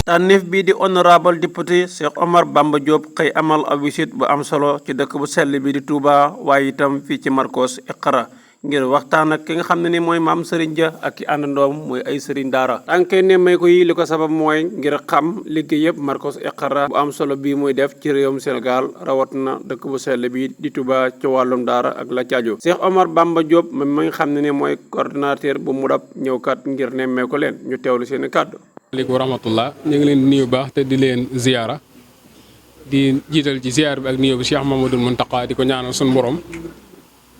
tànneef bii di honorable député Cheikh Omar Bamba Diop xëy amal ab visite bu am solo ci dëkk bu sell bi di Touba waaye itam fii ci Marcos Iqra ngir waxtaan ak ki nga xam ne ni mooy maam Serigne Dia ak ki àndandoom mooy ay Serigne Daara tànkee nemmeeku yi li ko sabab mooy ngir xam liggéey yëpp Marcos Iqra bu am solo bii muy def ci réewum Sénégal rawat na dëkk bu sell bi di Touba ci wàllum daara ak la caaju Cheikh Omar Bamba Diop moom mi nga xam ne ni mooy coordinateur bu MODAP ñëwkat ngir nemmeeku leen ñu teewlu seeni kàddu. Aleykum wa rahmatullah ñu ngi leen di nuyu baax te di leen ziyaara di jiital ci ziyaar bi ak nuyu bi Cheikh Mamadou Mountakha di ko ñaanal suñu borom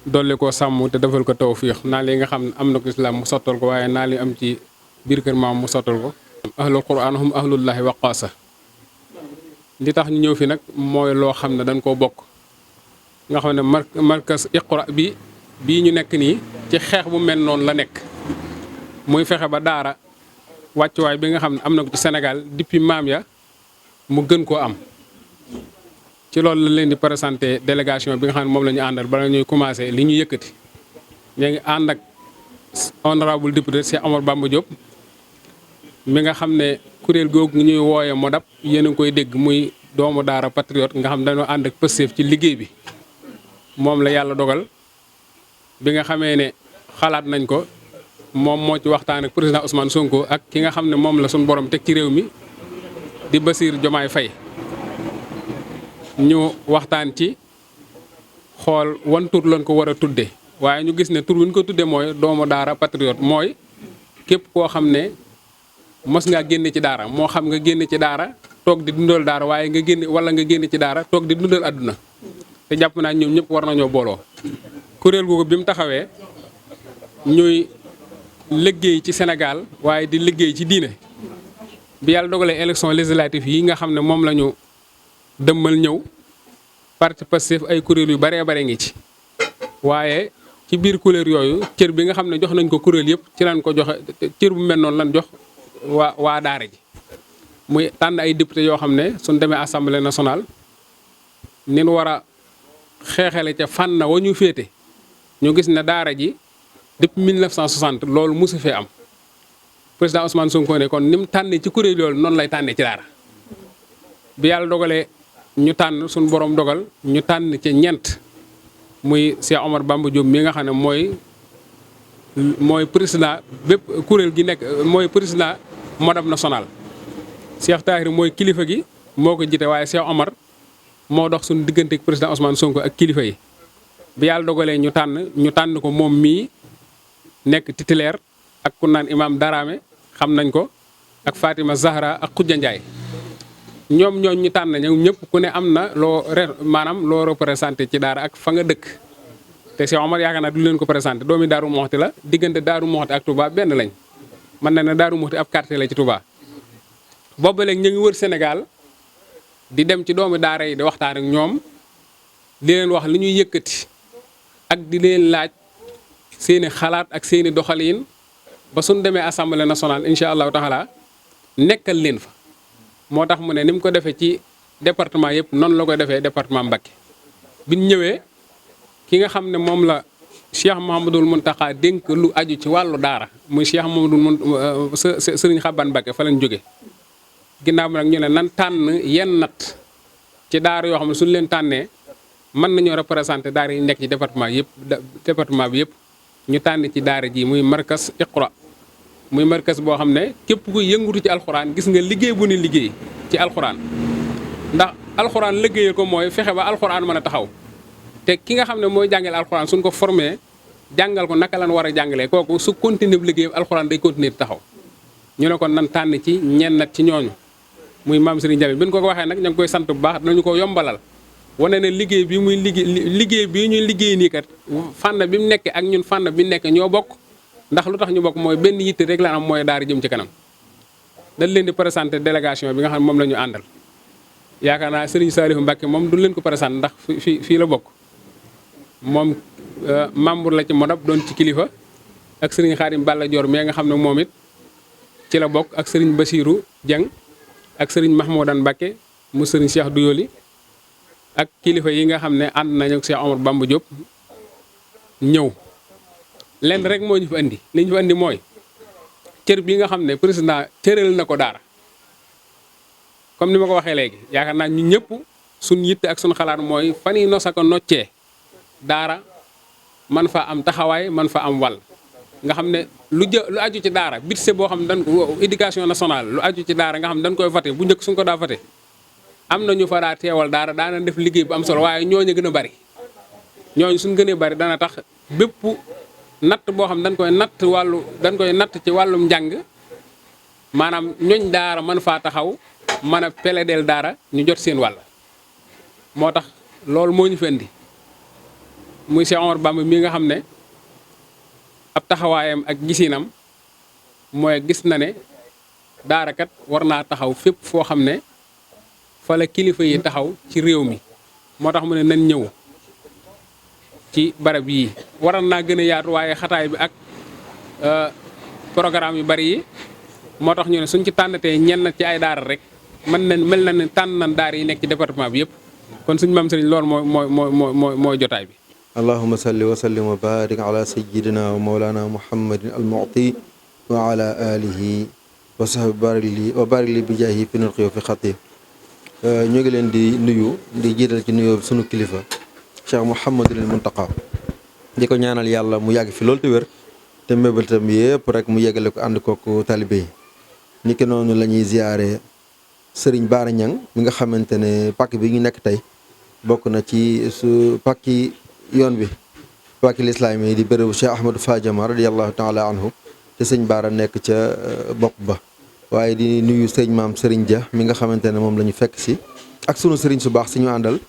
dolli koo sàmm te defal ko tawfiix naa li nga xam ne am na ko islaam mu sottal ko waaye naa li am ci biir kër maam mu sottal ko ahlul quraan hum ahlullahi waqaasa li tax ñu ñëw fi nag mooy loo xam ne dañ koo bokk nga xam ne markas Iqra bii ñu nekk nii ci xeex bu mel noonu la nekk muy fexe ba daara wàccuwaay bi nga xam ne am na ko ci Sénégal depuis maam ya mu gën koo am ci loolu la leen di présenté délégation bi nga xam ne moom la ñu àndal bala ñuy commencé li ñu yëkkati ñu ngi ànd ak honorable député Cheikh Omar Bamba Diop mi nga xam ne kuréel googu ñuy wooye MODAP yéen a ngi koy dégg muy doomu daara patriote nga xam ne dañoo ànd ak Pastef ci liggéey bi moom la yàlla dogal bi nga xamee ne xalaat nañ ko moom moo ci waxtaan ak président Ousmane Sonko ak ki nga xam ne moom la suñu borom teg ci réew mi di Bassirou Diomaye Faye ñu waxtaan ci xool wan tur lañ ko war a tudde waaye ñu gis ne tur wi ñu ko tudde mooy doomu daara patriote mooy képp koo xam ne mos ngaa génne ci daara moo xam nga génne ci daara toog di dundal daara waaye nga génne wala nga génne ci daara toog di dundal àdduna te jàpp naa ñoom ñëpp war nañoo booloo kuréel googu bi mu taxawee ñuy liggéey ci Sénégal waaye di liggéey ci diine bi yàlla dogalee élection législative yi nga xam ne moom la ñu dëmmal ñëw parti Pastef ay kuréel yu baree bare ngi ci waaye ci biir kuréel yooyu cër bi nga xam ne jox nañ ko kuréel yëpp ci lañ ko joxe cër bu mel noonu lan jox waa daara ji muy tànn ay député yoo xam ne suñ demee assemblée nationale nin war a xeexale ca fànn wa ñu féete ñu gis ne daara ji depuis 1960 loolu mosu fee am président Ousmane Sonko ne kon ni mu tànnee ci kuréel yooyu noonu lay tànnee ci daara bi yàlla dogalee ñu tànn suñu borom dogal ñu tànn ci ñeent muy Cheikh Omar Bamba Diop mi nga xam ne mooy président bépp kuréel gi nekk mooy président MODAP national Cheikh Tahir mooy kilifa gi moo ko jiite waaye Cheikh Omar moo dox suñu diggante ak président Ousmane Sonko ak kilifa yi bi yàlla dogalee ñu tànn ko moom mii nekk titulaire ak ku naan imam Darame xam nañ ko ak Fatima Zahra ak Khoudia Ndiaye ñoom ñu tànn ñoom ñëpp ku ne am na maanaam loo représenté ci daara ak fa nga dëkk te Cheikh Omar yaakaar naa du leen ko présenté doomi Daaru Moxti la diggante Daaru Moxti ak Touba benn lañ mën na ne Daaru Moxti ab quartier la ci Touba boobu léegi ñu ngi wër Sénégal di dem ci doomi daara yi di waxtaan ak ñoom di leen wax li ñuy yëkkati ak di leen laaj seeni xalaat ak seeni doxalin ba suñ demee assemblée nationale incha allahu taala nekkal leen fa moo tax mu ne ni mu ko defee ci département yëpp noonu la koy defee département Mbacké bi ñu ñëwee ki nga xam ne moom la Cheikh Mouhamadoul Mountakha dénk lu aju ci wàllu daara muy Cheikh Mouhamadoul Sëriñ Xaban Mbacké fa lañ jóge ginnaaw bi nag ñu ne nan tànn yenn nat ci daara yoo xam ne suñu leen tànnee mën nañoo représenté daara yi nekk ci département bi yëpp ñu tànn ci daara ji muy markas Iqra muy markas boo xam ne képp ku yëngutu ci alxuraan gis nga liggéey bu ni liggéey ci alxuraan ndax alxuraan liggéeyal ko mooy fexe ba alxuraan mën a taxaw te ki nga xam ne mooy jàngale alxuraan suñ ko formé jàngal ko naka lan war a jàngalee kooku su continuer bu liggéey alxuraan day continuer di taxaw ñu ne kon nan tànn ci ñenn nat ci ñooñu muy maam Serigne Jamil bi ñu ko waxee nag ña ngi koy sant bu baax dinañu ko yombalal wane ne liggéey bi muy liggéey bii ñuy liggéey nii kat fànn bi mu nekk ak ñun fànn bi mu nekk ñoo bokk ndax lu tax ñu bokk mooy benn yitte rek la am mooy daara jëm ci kanam dañ leen di présenté délégation bi nga xam ne moom la ñu àndal yaakaar naa Serigne Saliou Mbacké moom du leen ko présenté ndax fii la bokk moom membre la ci MODAP doon ci kilifa ak Serigne Khadim Balla Dior mais nga xam ne moom it ci la bokk ak Serigne Bassirou Dieng ak Serigne Mahmoudane Mbacké mu Serigne Cheikh Douyoli ak kilifa yi nga xam ne ànd nañu ak Cheikh Omar Bamba Diop ñëw lenn rek moo ñu fa indi li ñu fa indi mooy cër bi nga xam ne président cëral na ko daara comme ni ma ko waxee léegi yaakaar naa ñu ñëpp suñ yitte ak suñ xalaat mooy fan yi nos ak noccee daara man fa am taxawaay man fa am wàll nga xam ne lu aju ci daara budget boo xam ne dañ ko éducation nationale lu aju ci daara nga xam ne dañ koy voté bu njëkk suñ ko daa voté am na ñu fa daa teewal daara daana def liggéey bu am solo waaye ñooñu gën a bari ñooñu suñ gënee bari dana tax bépp natt boo xam dañ koy natt ci wàllum njàng maanaam ñooñ daara mën faa taxaw mën a peledeel daara ñu jot seen wàll moo tax loolu moo ñu fi indi muy Cheikh Omar Bamba mii nga xam ne ab taxawaayam ak gisinam mooy gis na ne daara kat war naa taxaw fépp foo xam ne fa la kilifa yi taxaw ci réew mi moo tax mu ne nañ ñëw ci barab yii waral naa gën a yaatu waaye xataay bi ak programme yu bari yi moo tax ñu ne suñ ci tànnatee ñenn ci ay daara rek mel na ne tànn nañ daara yi nekk ci département bi yëpp kon suñu maam sëriñ loolu mooy jotaay bi. allahumma salli wa sallim wa barik ala sayyidina wa mawlana muhammadin al-mu'ti wa ala alihi wa sahbihi wa barik li bi jaahi fi nurqi wa fi xati ñu ngi leen di nuyu di jiital ci nuyoo sunu kilifa Cheikh Mouhamadul Muntaqa di ko ñaanal yàlla mu yàgg fi loolu te wér te mébétam yëpp rek mu yeggale ko ànd kook talibé yi ni ki noonu la ñuy ziyaare Serigne Bara Niang mi nga xamante ne pàkk bi ñu nekk tey bokk na ci su pàkki yoon bi pàkki lislaam yi di bérébu Cheikh Ahmadou Fadiama radiyallahu taala anhu te sëñ Bara nekk ca bopp ba waaye di nuyu sëñ maam Serigne Dia mi nga xamante ne moom la ñu fekk si ak sunu Serigne su baax si ñu àndal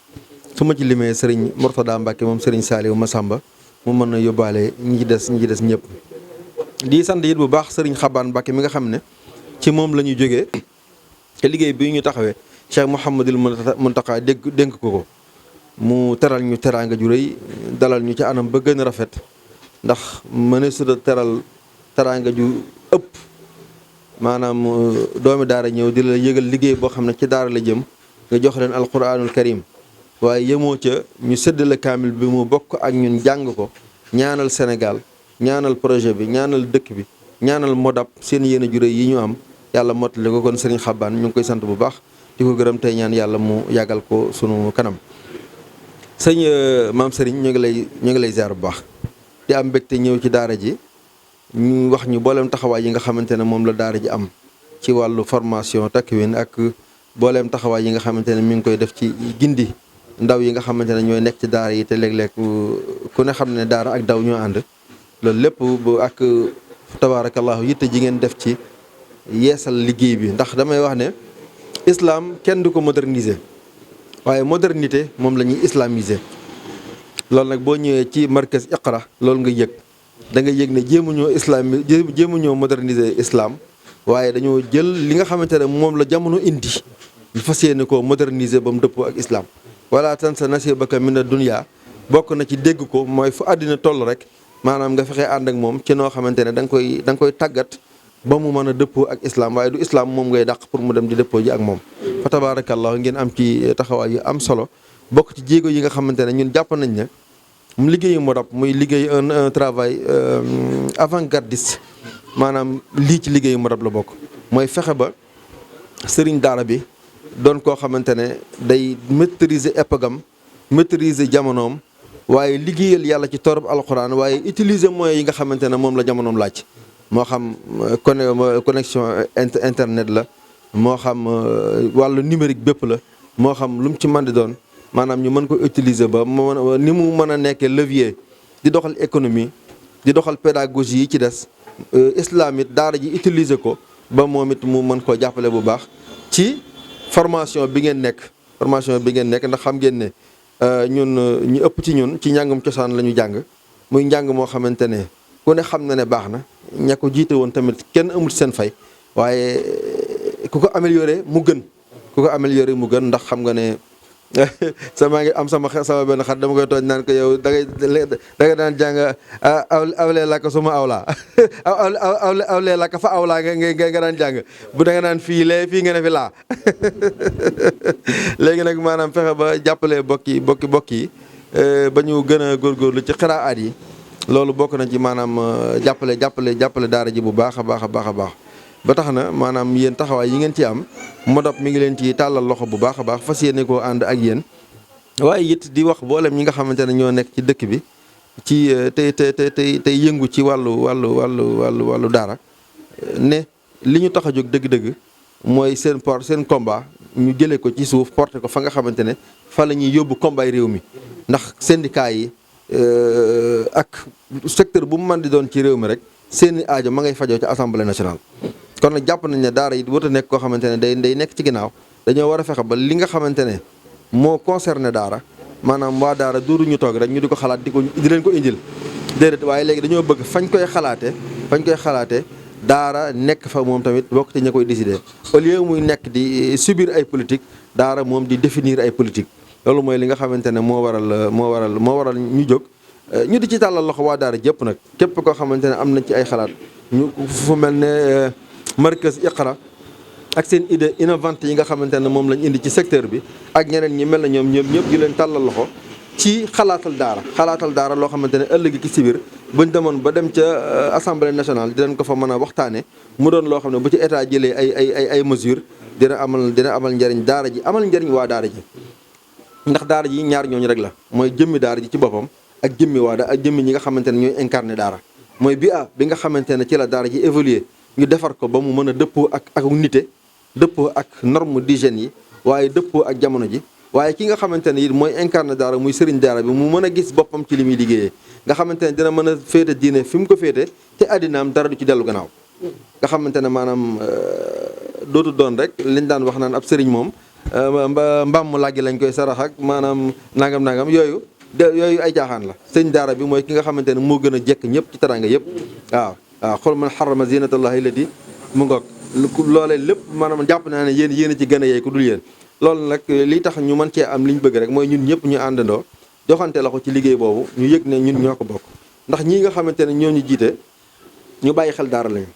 su ma ci limee Serigne Mourtada Mbacke moom Serigne Saliou Massamba mu mën na yóbbaale ñi ci des ñëpp. di sant it bu baax Serigne Xabaan Mbacke mi nga xam ne ci moom la ñu jógee te liggéey bi ñu taxawee Cheikh Mouhamadul Muntaqa dénk ko mu teral ñu teraanga ju rëy dalal ñu ci anam ba gën a rafet ndax mëneesut a teral teraanga ju ëpp maanaam doomi daara ñëw di la yëgal liggéey boo xam ne ci daara la jëm nga jox leen alquranul karim waaye yemoo ca ñu séddale kaamil bi mu bokk ak ñun jàng ko ñaanal Sénégal ñaanal projet bi ñaanal dëkk bi ñaanal modab seen yéene ju rëy yi ñu am yàlla mottali ko kon Serigne Xabaan ñu ngi koy sant bu baax di ko gërëm tey ñaan yàlla mu yàggal ko sunu kanam sëñ maam Serigne ñu ngi lay ziar bu baax di am mbégte ñëw ci daara ji ñu wax ñu booleem taxawaay yi nga xamante ne moom la daara ji am ci wàllu formation takwin ak booleem taxawaay yi nga xamante ne mi ngi koy def ci gindi ndaw yi nga xamante ne ñooy nekk ci daara yi te léeg-léeg ku ne xam ne daara ak daw ñoo ànd loolu lépp bu ak tabaarakallahu yitte ji ngeen def ci yeesal liggéey bi ndax damay wax ne islam kenn du ko moderniser waaye modernité moom la ñuy islamiser loolu nag boo ñëwee ci markaz Iqra loolu nga yëg da nga yëg ne jéemuñoo moderniser islam waaye dañoo jël li nga xamante ne moom la jamono indi ñu fas yéene koo moderniser ba mu dëppoo ak islam wala tansa nasibaka mina dunya bokk na ci dégg ko mooy fu àddina toll rek maanaam nga fexe ànd ak moom ci noo xamante ne da nga koy tàggat ba mu mën a dëppoo ak islam waaye du islam moom ngay dàq pour mu dem di dëppoo ji ak moom fa tabarakallahu ngeen am ci taxawaay yu am solo bokk ci jéego yi nga xamante ne ñun jàpp nañ ne mu liggéeyu modab muy liggéey un travail avant-gardiste maanaam lii ci liggéeyu modab la bokk mooy fexe ba sëriñ daara bi doon koo xamante ne day maîtriser épogam maîtriser jamonoom waaye liggéeyal yàlla ci torop alxuraan waaye utiliser moyens yi nga xamante ne moom la jamonoom laaj moo xam connexion internet la moo xam wàllu numérique bépp la moo xam lu mu ci mën di doon maanaam ñu mën ko utiliser ba ni mu mën a nekkee levier di doxal économie di doxal pédagogie yi ci des islam it daara ji utiliser ko ba moom it mu mën koo jàppale bu baax ci formation bi ngeen nekk ndax xam ngeen ne ñun ñu ëpp ci ñun ci njàngum cosaan la ñu jàng muy njàng moo xamante ne ku ne xam na ne baax na ña ko jiite woon tamit kenn amul seen fay waaye ku ko amélioré mu gën ndax xam nga ne maa ngi am sama benn xat dama koy tooñ naan ko yow da ngay daan jàng awlee la ko suma awlaa awlee la ko fa awlaa nga daan jàng bu da nga naan fii nga ne fi laa léegi nag maanaam fexe ba jàppale bokki yi ba ñu gën a góorgóorlu ci xiraat yi loolu bokk na ci maanaam jàppale daara ji bu baax a baax ba tax na maanaam yéen taxawaay yi ngeen ci am Modap mi ngi leen ci tàllal loxo bu baax a baax fas yéene koo ànd ak yéen waaye it di wax boolem ñi nga xamante ne ñoo nekk ci dëkk bi ci tey yëngu ci wàllu daara ne li ñu tax a jóg dëgg-dëgg mooy seen combat ñu jëlee ko ci suuf porté ko fa nga xamante ne fa la ñuy yóbbu combat réew mi ndax syndicat yi ak secteur bu mu mën di doon ci réew mi rek seeni aajo ma ngay fajoo ci assemblée nationale. kon nag jàpp nañ ne daara yi wut a nekk koo xamante ne day nekk ci ginnaaw dañoo war a fexe ba li nga xamante ne moo concerné daara maanaam waa daara duuru ñu toog rek ñu di ko xalaat di leen ko indil déedéet waaye léegi dañoo bëgg fañ koy xalaatee daara nekk fa moom tamit bokk ci ña koy décider au lieu muy nekk di subir ay politique daara moom di définir ay politique loolu mooy li nga xamante ne moo waral ñu jóg ñu di ci tàllal loxo waa daara jëpp nag képp koo xamante ne am nañ ci ay xalaat ñu fu mel ne markaz Iqra ak seen idée innovante yi nga xamante ne moom lañ indi ci secteur bi ak ñeneen ñi mel na ñoom ñëpp di leen tàllal loxo ci xalaatal daara loo xamante ne ëllëg ki si biir buñ demoon ba dem ca assemblée nationale dinañ ko fa mën a waxtaane mu doon loo xam ne bu ci état jëlee ay mesures dina amal njariñ daara ji amal njariñ waa daara ji ndax daara ji ñaar ñooñu rek la mooy jëmmi daara ji ci boppam ak jëmmi ñi nga xamante ne ñooy incarné daara mooy bi nga xamante ne ci la daara ji évoluer ñu defar ko ba mu mën a dëppoo ak nite dëppoo ak norme d'hygiène yi waaye dëppoo ak jamono ji waaye ki nga xamante ne it mooy incarné daara muy sëriñ daara bi mu mën a gis boppam ci li muy liggéeyee nga xamante ne dina mën a féete diine fi mu ko féete te àddinaam dara du ci dellu gannaaw nga xamante ne maanaam dootu doon rek liñ daan wax naan ab sëriñ moom mbaam mu làggi lañ koy sarax ak maanaam nangam yooyu ay jaaxaan la sëriñ daara bi mooy ki nga xamante ne moo gën a jekk ñëpp ci taranga yëpp waaw xool man xarama zinatallahi allati mu ngoog loolee lépp maanaam jàpp naa ne yéen a ci gën a yey ku dul yéen loolu nag li tax ñu mën cee am li ñu bëgg rek mooy ñun ñëpp ñu àndandoo joxante la ko ci liggéey boobu ñu yëg ne ñun ñoo ko bokk ndax ñii nga xamante ne ñoo ñu jiite ñu bàyyi xel daara lañu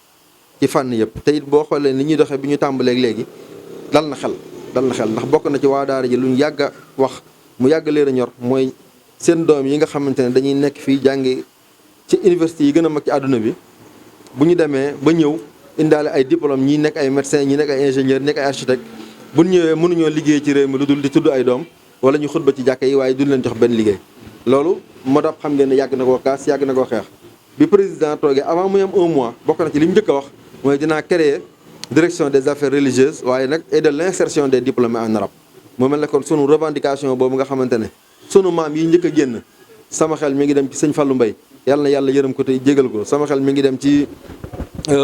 ci fànn yëpp te it boo xoolee ni ñuy doxee bi ñu tàmbalee léegi dal na xel ndax bokk na ci waa daara ji lu ñu yàgg a wax mu yàgg leen a ñor mooy seen doom yi nga xamante ne dañuy nekk fii jàngi ci université yi gën a mag ci àdduna bi bu ñu demee ba ñëw indaale ay diplôme ñi nekk ay médecin ñi nekk ay ingénieur nekk ay architecte bu ñu ñëwee mënuñoo liggéey ci réew mi lu dul di tudd ay doom wala ñu xutba ci jàkka yi waaye duñ leen jox benn liggéey loolu Modap xam ngeen ne yàgg na koo kaas yàgg na koo xeex bi président toogee avant muy am un mois bokk na ci li mu njëkk a wax mooy dinaa créer direction des affaires religieuses waaye nag et de l'insertion des diplômés en arabe moo mel ne kon sunu revendication boobu nga xamante ne sunu maam yi njëkk a génn sama xel mi ngi dem ci sëñ Fallou Mbaye yàlla na yàlla yërëm ko te jégal ko sama xel mi ngi dem ci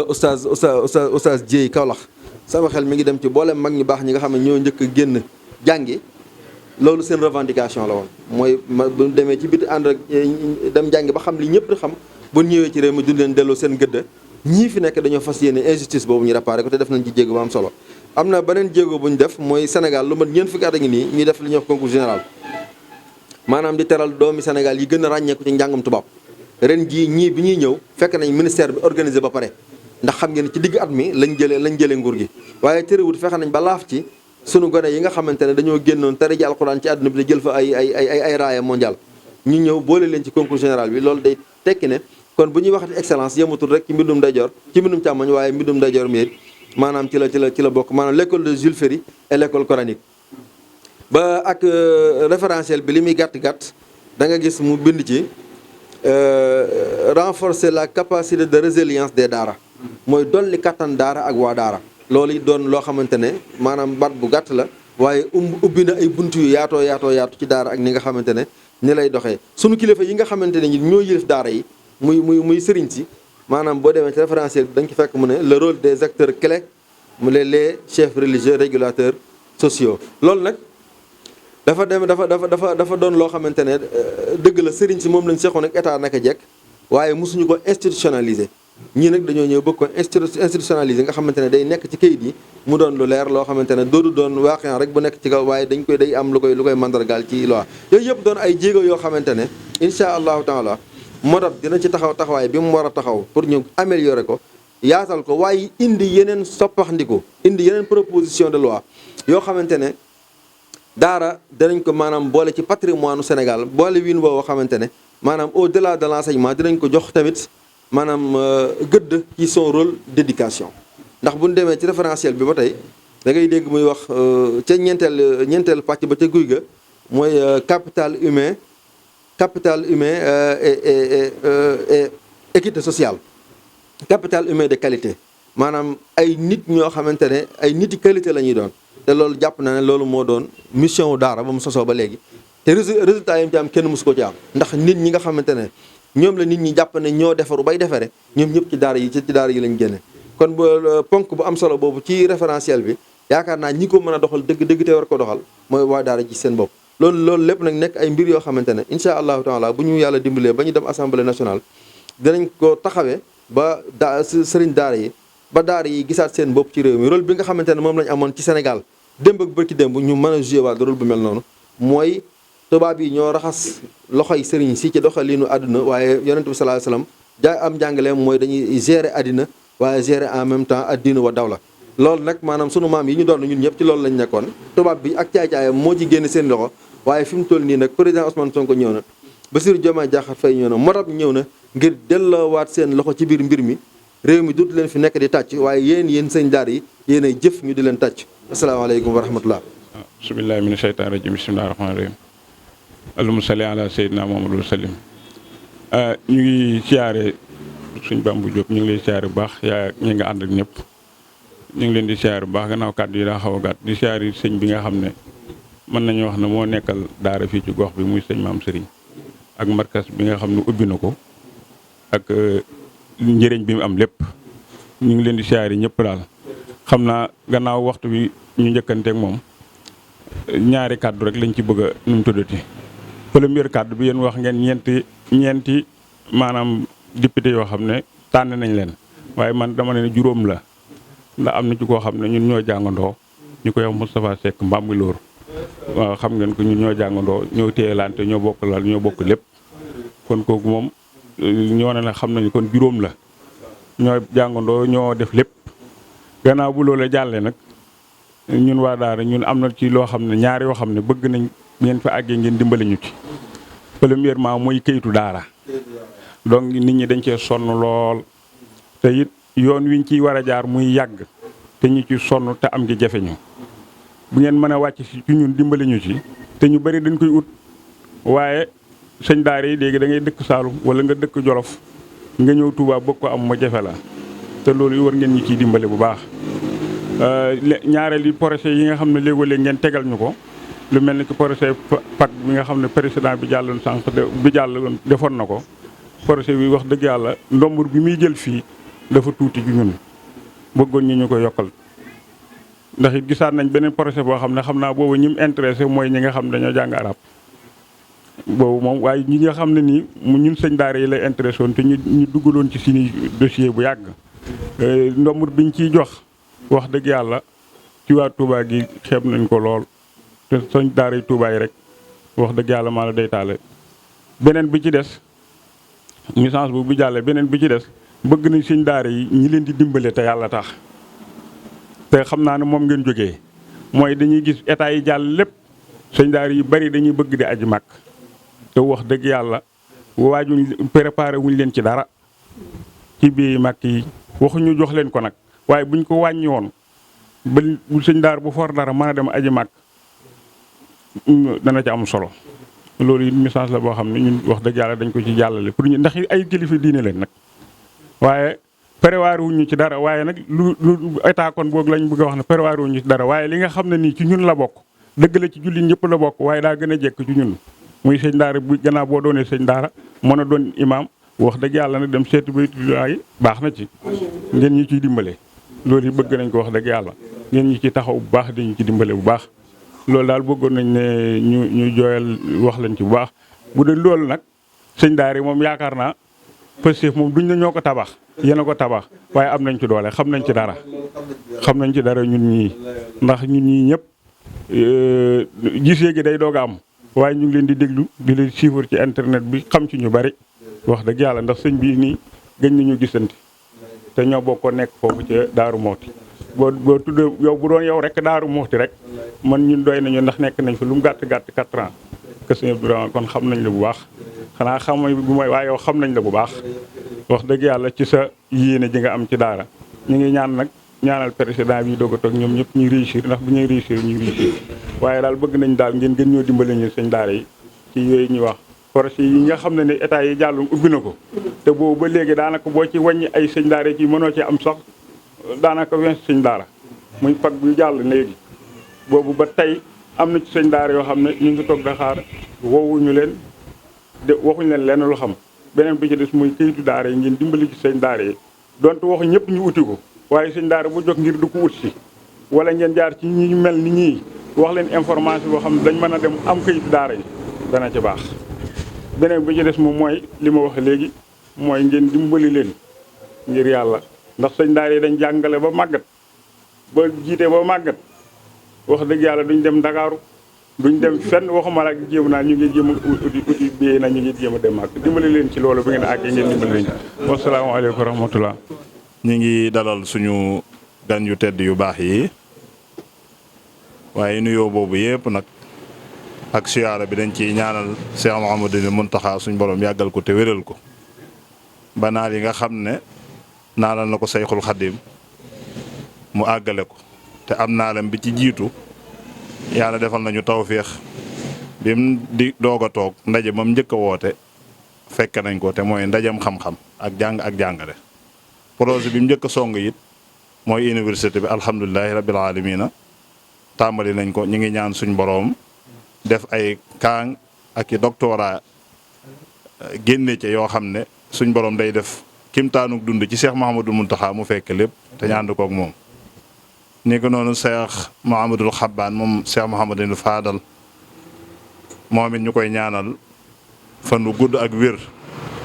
oustaz Dieye Kaolack sama xel mi ngi dem ci boolem mag ñu baax ñi nga xam ne ñoo njëkk a génn jàngi loolu seen revendication la woon mooy bu demee ci biti ànd ak dem jàngi ba xam li ñëpp di xam bu ñëwee ci réew mi duñ leen delloo seen gëdd ñii fi nekk dañoo fas yéene injustice boobu ñu réparé ko te def nañ ci jéego bu am solo am na beneen jéego bu ñu def mooy Sénégal lu mat ñeent fukki at a ngi nii ñuy def li ñuy wax concours général maanaam di teral doomi Sénégal yi gën a ràññeeku ci njàngum tubaab ren jii ñii bi ñuy ñëw fekk nañ ministère bi organisé ba pare ndax xam ngeen ci digg at mi lañ jëlee nguur gi waaye terewut fexe nañ ba laaf ci sunu gone yi nga xamante ne dañoo génnoon tari ji alxuraan ci àdduna bi da jël fa ay raaya mondial ñu ñëw boole leen ci concours général bi loolu day tekki ne kon bu ñuy waxati excellence yematul rek ci mbindum ndeyjoor ci mbindum càmmoñ waaye mbindum ndeyjoor mi maanaam ci la bokk maanaam l'école de Jules Ferry et l'école coranique ba ak référentiel bi li muy gàtt da nga gis mu bind ci renforcer la capacité de résilience des daara mooy dolli kattan daara ak waa daara loolu it doon loo xamante ne maanaam baat bu gàtt la waaye ubbi na ay buntu yu yaatoo ci daara ak ni nga xamante ne ni lay doxee sunu kilifa yi nga xamante ne ñoo yilif daara yi muy sëriñ si maanaam boo demee ci référentiel bi dañ ko fekk mu ne le rôle des acteurs clés mu les chefs religieux régulateurs sociaux loolu nag dafa doon loo xamante ne dëgg la sëriñ si moom lañ seexoon ak état naka jekk waaye mosuñu ko institutionnaliser ñii nag dañoo ñëw bëgg ko institutionnaliser nga xamante ne day nekk ci kayit yi mu doon lu leer loo xamante ne doodu doon waaqen rek bu nekk ci kaw waaye day am lu koy mandargaal ci loi yooyu yëpp doon ay jéego yoo xamante ne insha allahu taala Modap dina ci taxawaay bi mu war a taxaw pour ñu améliorer ko yaatal ko waaye indi yeneen soppaxndiku indi yeneen proposition de loi yoo xamante ne daara danañ ko maanaam boole ci patrimoine u Sénégal boole wiin boo xamante ne maanaam au delà de l'enseignement dinañ ko jox tamit maanaam gëdd ci son rôle d'éducation ndax bu ñu demee ci référentiel bi ba tey da ngay dégg muy wax ca ñeenteel pàcc ba ca guy ga mooy capital humain et équité sociale, capital humain de qualité, maanaam ay nit ñoo xamante ne ay niti qualité la ñuy doon. te loolu jàpp na ne loolu moo doon mission wu daara ba mu sosoo ba léegi te résultat yi mu ci am kenn mësu ko ci am ndax nit ñi nga xamante ne ñoom la nit ñi jàpp ne ñoo defaru bay defare ñoom ñëpp ci daara yi lañ génne. kon ponk bu am solo boobu ci référentiel bi yaakaar naa ñi ko mën a doxal dëgg te war ko doxal mooy waa daara ji seen bopp. loolu lépp nag nekk ay mbir yoo xamante ne incha allahu taala bu ñu yàlla dimbalee ba ñu dem assemblée nationale dinañ ko taxawee ba sëriñ daara yi ba daara yi gisaat seen bopp ci réew mi. rôle bi nga xamante ne moom lañ amoon ci Sénégal démb ak bërki démb ñu mën a joué waat rôle bu mel noonu mooy tubaab yi ñoo raxas loxoy sëriñ si ci doxalinu àdduna waaye yonent bi sallallahu alayhi wasallam am njàngaleem mooy dañuy gérer àddina waaye gérer en même temps ad-diinu wa dawla. loolu nag maanaam sunu maam yi ñu doon ñun ñëpp ci loolu lañ nekkoon tubaab bi ak caay-caayam moo ci génn seen loxo waaye fi mu toll nii nag président Ousmane Sonko ñëw na Bassirou Diomaye Diakhar Faye ñëw na Modab ñëw na ngir delloowaat seen loxo ci biir mbir mi réew mi dootu leen fi nekk di tàcc waaye yéen sëñ daara yi yéen ay jëf ñu di leen tàcc. asalaamaaleykum wa rahmatullah. bismillahi mina shaytaani rajim bismillahi rahmaani rahim allahumma salli ala sayyidina Muhammadu sallim. ñu ngi siyaare suñ Bamba Diop ñu ngi lay siyaare bu baax yaa ñi nga ànd ak ñëpp ñu ngi leen di siyaare bu baax gannaaw kàddu yi daa xaw a gàtt di siyaare sëñ bi nga xam ne mën nañu wax ne moo nekkal daara fii ci gox bi muy sëñ Maam Serigne ak markas bi nga xam ne ubbi na ko ak njëriñ bi mu am lépp ñu ngi leen di siyaare ñëpp daal. xam naa gannaaw waxtu bi ñu njëkkanteeg moom ñaari kàddu rek lañ ci bëgg a nu mu tuddati première kàddu bi yéen wax ngeen ñeenti maanaam député yoo xam ne tànn nañ leen waaye man dama ne juróom la ndax am na ci koo xam ne ñun ñoo jàngandoo ñu koy wax Moustapha Seck Mbambilor waaw xam ngeen ko ñun ñoo jàngandoo ñoo téyelante ñoo bokk lal ñoo bokk lépp kon kooku moom ñoo ne la xam nañu kon juróom la ñoo jàngandoo ñoo def lépp. gannaaw bu loola jàllee nag ñun waa daara ñun am na ci loo xam ne ñaar yoo xam ne bëgg nañ ngeen fa àggee ngeen dimbali ñu ci premièrement mooy kayitu daara donc nit ñi dañ cee sonn lool te it yoon wiñ ciy war a jaar muy yàgg te ñu ci sonn te am gi jafe ñu bu ngeen mën a wàcc ci ñun dimbali ñu ci te ñu bari dañ koy ut waaye sëñ daara yi léegi da ngay dëkk Saalum wala nga dëkk Jolof nga ñëw Touba bëgg ko am ma jafe la te loolu war ngeen ñu ciy dimbale bu baax ñaareel yi projet yi nga xam ne léegoo-léeg ngeen tegal ñu ko lu mel ni que projet PAC bi nga xam ne président bi jàlloon sànq bi jàlloon defoon na ko projet bi wax dëgg yàlla ndombre bi muy jël fii dafa tuuti ci ñun bëggoon ñu ko yokkal ndax it gisaat nañ beneen projet boo xam ne xam naa boobu ñi mu intéressé mooy ñi nga xam ne dañoo jàng arab boobu moom waaye ñi nga xam ne nii ñun sëñ daara yi lay intéressé woon te ñu duggaloon ci suñu dossier bu yàgg ndombre biñ ciy jox wax dëgg yàlla ci waa Touba gi xeeb nañ ko lool te soñ daara yi Touba yi rek wax dëgg yàlla maa la day taale beneen bi ci des message bu jàllee beneen bi ci des bëgg nañ sëñ daara yi ñi leen di dimbale te yàlla tax te xam naa ne moom ngeen jógee mooy dañuy gis état yi jàll lépp sëñ daara yi bari dañuy bëgg di aji màkk te wax dëgg yàlla waajuñ préparé wuñ leen ci dara ci biir màkk yi waxuñu jox leen ko nag waaye buñ ko wàññi woon ba bu sëñ daar bu for dara mën a dem aji màkk dana ci am solo loolu it message la boo xam ne ñun wax dëgg yàlla dañ ko ci jàllale pour ñu ndax ay kilifa diine leen nag waaye prévoir wuñu ci dara waaye nag lu état kon boog lañ bëgg a wax ne prévoir wuñu ci dara waaye li nga xam ne nii ci ñun la bokk dëgg la ci jullit ñëpp la bokk waaye daa gën a jekk ci ñun muy sëñ daara bu gannaaw boo doonee sëñ daara mën a doon imaam wax dëgg yàlla nag dem seeti baytullaay baax na ci ngeen ñu ciy dimbale loolu yi bëgg nañ ko wax dëgg yàlla ngeen ñu ci taxaw bu baax dañu ci dimbale bu baax loolu daal bëggoon nañ ne ñu jooyal wax lañ ci bu baax bu dee loolu nag sëñ daara moom yaakaar naa Pastef moom duñ ne ñoo ko tabax yéen a ko tabax waaye am nañ ci doole xam nañ ci dara ñun ñii ndax ñun ñii ñëpp gisee gi day doog a am waaye ñu ngi leen di déglu di leen suivre ci internet bi xam ci ñu bari wax dëgg yàlla ndax sëñ bii nii gëj nañu gisante te ñoo bokkoo nekk foofu ci Daaru Muxti boo tuddee yow bu doon yow rek Daaru Muxti rek man ñun doy nañu ndax nekk nañ fi lu mu gàtt 4 ans que sëñ Abdourahmane kon xam nañ la bu baax xanaa xamuñ bu mooy waaye yow xam nañ la bu baax wax dëgg yàlla ci sa yéene ji nga am ci daara ñu ngi ñaan nag ñaanal président bi doog a toog ñoom ñëpp ñu réussir ndax bu ñuy réussir ñu réussir waaye daal bëgg nañ daal ngeen gën ñoo dimbale ñu sëñ daara yi ci yooyu ñuy wax projet yi nga xam ne état yi jàll ubbi na ko te boobu ba léegi daanaka boo ci wàññi ay sëñ daara ci mënoo ci am sax daanaka 20 sëñ daara muy pag bu jàll léegi boobu ba tey am na ci sëñ daara yoo xam ne ñu ngi toog Dakar woowuñu leen de waxuñu leen lenn lu xam beneen bi ci des muy këyitu daara yi ngeen dimbali ci sëñ daara yi donte waxu ñëpp ñu uti ko waaye sëñ daara bu jóg ngir du ko ut si wala ngeen jaar ci ñi mel ni ñii wax leen information boo xam ne dañ mën a dem am këyitu daara yi dana ci baax beneen bi ci des moom mooy li ma wax léegi mooy ngeen dimbali leen ngir yàlla ndax sëñ daara yi dañ jàngale ba màggat ba jiite ba màggat wax dëgg yàlla duñ dem Ndakaaru duñ dem fenn waxuma la ak jéem naa ñu ngi jéem a uti biyee na ñu ngi jéem a dem ak dimbali leen ci loolu bi ngeen àggee ngeen dimbali leen ci wasalaamaaleykum wa rahmatullah ñu ngi dalal suñu gan yu tedd yu baax yi waaye nuyoo boobu yëpp nag ak siyaara bi dañ ci ñaanal Cheikh Mouhamadou Mountakha suñ borom yàggal ko te wéral ko ba naal yi nga xam ne naalal na ko Seyxul Xadim mu àggale ko te am naalam bi ci jiitu yàlla defal nañu tawféex bi mu di doog a toog ndaje mam njëkk a woote fekk nañ ko te mooy ndajem xam-xam ak jàng ak jàngale projet bi mu njëkk a song it mooy université bi alhamdulilahi rabbil alamina tàmbali nañ ko ñu ngi ñaan suñ boroom def ay kaang ak i doctorat génne ca yoo xam ne suñ boroom day def kimtaanuk dund ci Cheikh Mouhamadou Mountakha mu fekk lépp te ñu ànd koog moom ni ko noonu Cheikh Mouhamadul Xabbaan moom Cheikh Mouhamadul Fadal moom it ñu koy ñaanal fan wu gudd ak wér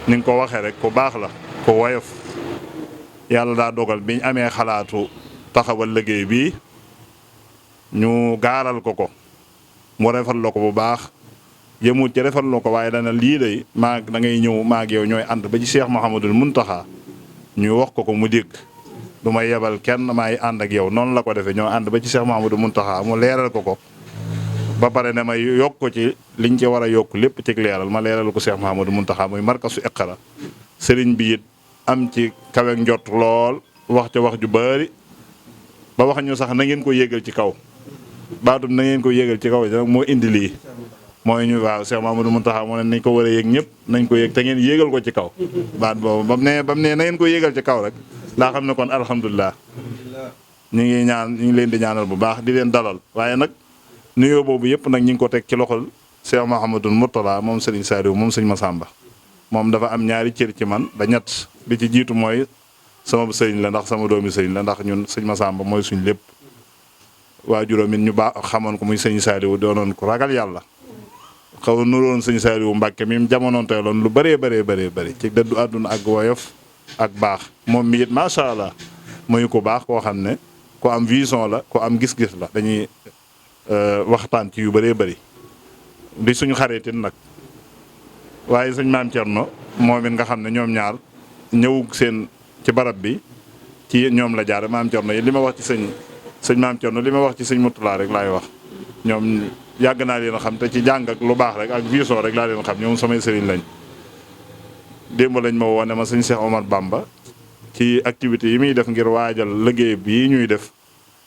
ni nga ko waxee rek ku baax la ku woyof yàlla daa dogal biñ amee xalaatu taxawal liggéey bi ñu gaaral ko mu refal la ko bu baax yëmut ci refal la ko waaye dana lii day maag da ngay ñëw maag yow ñooy ànd ba ci Cheikh Mouhamadul Mountakha ñu wax ko mu dégg du may yebal kenn maay ànd ak yow noonu la ko defee ñoo ànd ba ci Cheikh Mouhamadou Mountakha mu leeral ko ba pare ne may yokk ko ci liñ ci war a yokk lépp ci leeral ma leeral ko Cheikh Mouhamadou Mountakha muy markasu Iqra sëriñ bi it am ci kawe njot lool wax ca wax ju bari ba wax ñu sax na ngeen ko yégal ci kaw baatum na ngeen ko yégal ci kaw nag moo indi lii mooy ñu waaw Cheikh Mouhamadou Mountakha moo ne nañ ko war a yéeg ñëpp nañ ko yéeg te ngeen yégal ko ci kaw baat boobu ba mu ne na ngeen ko yégal ci kaw rek laa xam ne kon alhamdulilah ñu ngi leen di ñaanal bu baax di leen dalal waaye nag nuyoo boobu yëpp nag ñu ngi ko teg ci loxol Cheikh Mouhamadou Mourtala moom Serigne Saliou moom sëñ Massamba moom dafa am ñaari cër ci man ba ñett bi ci jiitu mooy sama sëriñ la ndax sama doomi sëriñ la ndax ñun sëñ Massamba mooy suñ lépp waa juróom it ñu baax xamoon ko muy sëñ Saliou doonoon ko ragal yàlla xaw nuroon sëñ Saliou Mbàkke mi jamonoon teeloon lu bëree bëri ci dëddu àdduna ak woyof ak baax moom mi it macha allah muy ku baax koo xam ne ku am vision la ku am gis-gis la dañuy waxtaan ci yu bëree bëri di suñu xaritin nag waaye sëñ Maam Cerno moom it nga xam ne ñoom ñaar ñëw seen ci barab bi ci ñoom la jaar Maam Cerno yi li ma wax ci sëñ Maam Cerno li ma wax ci sëñ Murtala rek laay wax ñoom yàgg naa leen a xam te ci jàng ak lu baax rek ak vision rek laa leen xam ñoom samay sëriñ lañ démb lañ ma woo ne ma sëñ Cheikh Omar Bamba ci activité yi muy def ngir waajal liggéey bii ñuy def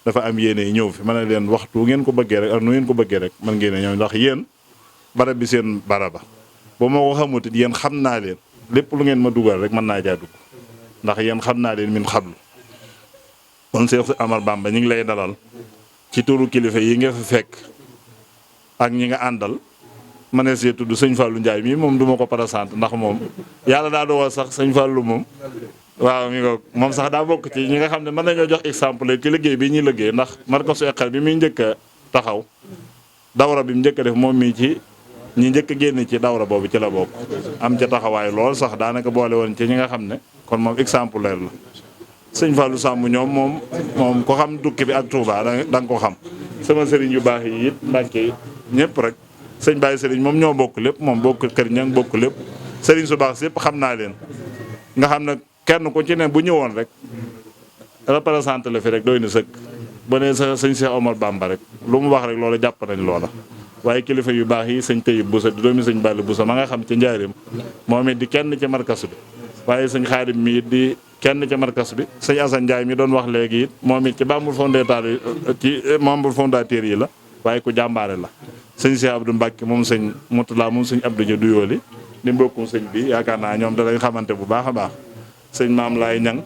dafa am yéene ñëw fi ma ne leen waxtu ngeen ko bëggee rek ak nu ngeen ko bëggee rek man ngeen a ñëw ndax yéen barab bi seen baraba ba ma ko xamut it yéen xam naa leen lépp lu ngeen ma dugal rek mën naa jaa dugg ndax yéen xam naa leen min xablu kon Cheikh Omar Bamba ñu ngi lay dalal ci turu kilifa yi nga fi fekk ak ñi nga àndal ma ne see tudd sëñ Fallou Ndiaye mii moom du ma ko présenté ndax moom yàlla daa dogal sax sëñ Fallou moom waaw mi nga moom sax daa bokk ci ñi nga xam ne mën nañoo jox exemple ci liggéey bi ñuy liggéey ndax markasu Iqra bi muy njëkk a taxaw dawra bi mu njëkk a def moom mii ci ñi njëkk a génn ci dawra boobu ci la bokk am ca taxawaay lool sax daanaka boole woon ci ñi nga xam ne kon moom exemplaire la sëñ Fallou Samb ñoom moom ko xam dukki bi ak Touba da nga ko xam sama sëriñ yu baax yi it Mbàkke ñëpp rek sëñ Baye sëriñ moom ñoo bokk lépp moom bokk kër ña ngi bokk lépp sëriñ su baax yëpp xam naa leen nga xam ne kenn ku ci ne bu ñëwoon rek représenté la fi rek doy na sëkk ba ne sa sëñ Cheikh Omar Bamba rek lu mu wax rek loola jàpp nañ loola waaye kilifa yu baax yi sëñ Tayib Boussa di doomi sëñ Balla Boussa ma nga xam ci njaarim moom it di kenn ci markas bi waaye sëñ Xaadim mi it di kenn ca markas bi sëñ Assane Ndiaye mi doon wax léegi it moom it ci membre fondateur yi ci membre fondateur yi la waaye ku jàmbaare la sëñ Cheikh Abdou Mbacke moom sëñ Moutala moom sëñ Abdou Dia Duyooli di mbokkum sëñ bi yaakaar naa ñoom danañ xamante bu baax a baax sëñ Maam Laay Ñang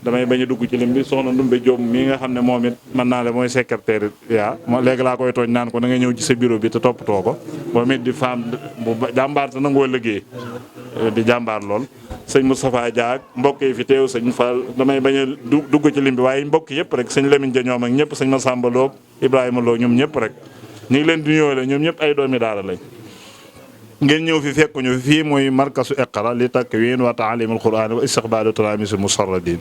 damay bañ a dugg ci lim bi soxna Ndumbe Diop mii nga xam ne moom it mën naa le mooy secrétaire yaa moo léegi laa koy tooñ naan ko da nga ñëw ci sa bureau bi te toppatoo ko moom it di femme bu jàmbaar te nangoo liggéey di jàmbaar lool sëñ Moustapha Diak mbokk yi fi teew sëñ Fall damay bañ a dugg ci lim bi waaye mbokk yëpp rek sëñ Lamine Dia ñoom ak ñëpp sëñ Massamba Lo Ibrahima Lo ñoom ñëpp rek ñu ngi leen di nuyoo ñoom ñëpp ay doomi daara lañ ngeen ñëw fi fekkuñu fii muy markasu Iqra li takwin wa taalimul Qur'an wa istiqbalu talamisul musarradin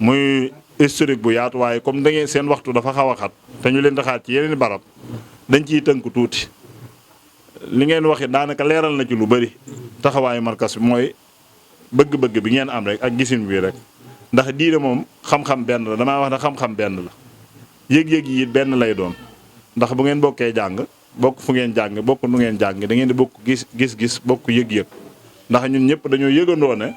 muy historique bu yaatu waaye comme da ngeen seen waxtu dafa xaw a xat te ñu leen di xaar ci yeneen barab dañ ciy tënk tuuti li ngeen waxi daanaka leeral na ci lu bëri taxawaayu markas bi mooy bëgg-bëgg bi ngeen am rek ak gisin bi rek ndax diine moom xam-xam benn la damaa wax ne xam-xam benn la yëg-yëg yi benn lay doon ndax bu ngeen bokkee jàng bokk fu ngeen jàng bokk nu ngeen jàng da ngeen di bokk gis-gis bokk yëg-yëg ndax ñun ñëpp dañoo yëgandoo ne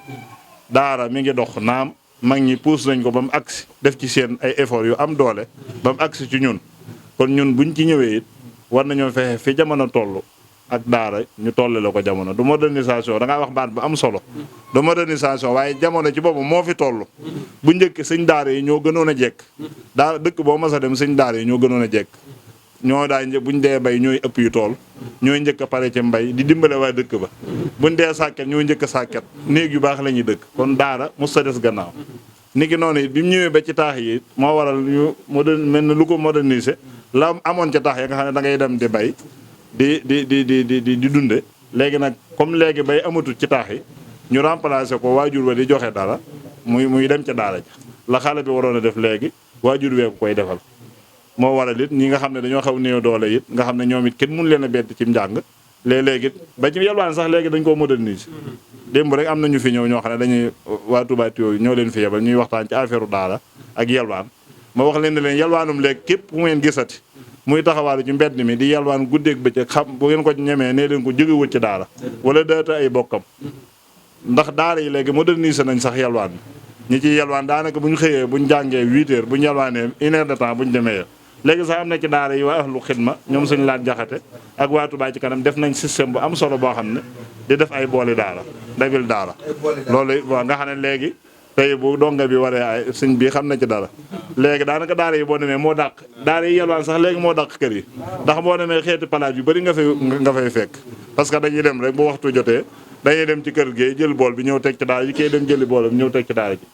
daara mi ngi dox naam mag ñi puus nañ ko ba mu agsi def ci seen ay effort yu am doole ba mu agsi ci ñun kon ñun buñ ci ñëwee it war nañoo fexe fi jamono toll ak daara ñu tolle la ko jamono du modernisation da ngaa wax baat bu am solo du modernisation waaye jamono ci boppam moo fi toll bu njëkk sëñ daara yi ñoo gënoon a jekk daara dëkk boo mas a dem sëñ daara yi ñoo gënoon a jekk ñoo daa buñ dee bay ñooy ëpp yu tool ñooy njëkk a pare ci mbay di dimbale waa dëkk ba buñ dee sàkket ñooy njëkk a sàkket néeg yu baax la ñuy dëkk kon daara mos ta des gannaaw ni ki noonu it bi mu ñëwee ba ci taax yi moo waral ñu mel ne lu ko moderniser la amoon ca taax yi nga xam ne da ngay dem di bay di dunde léegi nag comme léegi bay amatul ci taax yi ñu remplacer ko waajur wa di joxe dara muy dem ca daara ja la xale bi waroon a def léegi waajur wee ko koy defal moo waral it ñi nga xam ne dañoo xaw néew doole it nga xam ne ñoom it kenn mënu leen a bett ci njàng léeg-léegi it ba ci yelwaan sax léegi dañ koo moderniser démb rek am na ñu fi ñëw ñoo xam ne dañuy waa Touba yooyu ñoo leen fi yebal ñuy waxtaan ci affaire daara ak yelwaan ma wax leen ne leen yelwaanum léegi képp ku ngeen gisati muy taxawaalu ci mbedd mi di yelwaan guddeeg bëccëg xam bu ngeen ko ñemee nee leen ko jógewut ci daara wala daata ay bokkam ndax daara yi léegi moderniser nañ sax yelwaan bi ñi ci yelwaan daanaka bu ñu xëyee bu ñu jàngee 8 heures bu ñu yelwaanee 1 heure de temps bu ñu demee léegi sax am na ci daara yi waa ahlu xidma ñoom suñu laat jaxate ak waa Touba ci kanam def nañ système bu am solo boo xam ne di def ay booli daara ndabil daara loolu waaw nga xam ne léegi tey bu donga bi waree ay sëñ bi xam na ci dara léegi daanaka daara yi boo demee moo dàq daara yi yelwaan sax léegi moo dàq kër yi ndax boo demee xeeti palaat yu bëri nga fay fekk parce que dañuy dem rek bu waxtu jotee dañuy dem ci kër gi jël bool bi ñëw teg ci daara ji kay dem jëli boolam ñëw teg ci daara ji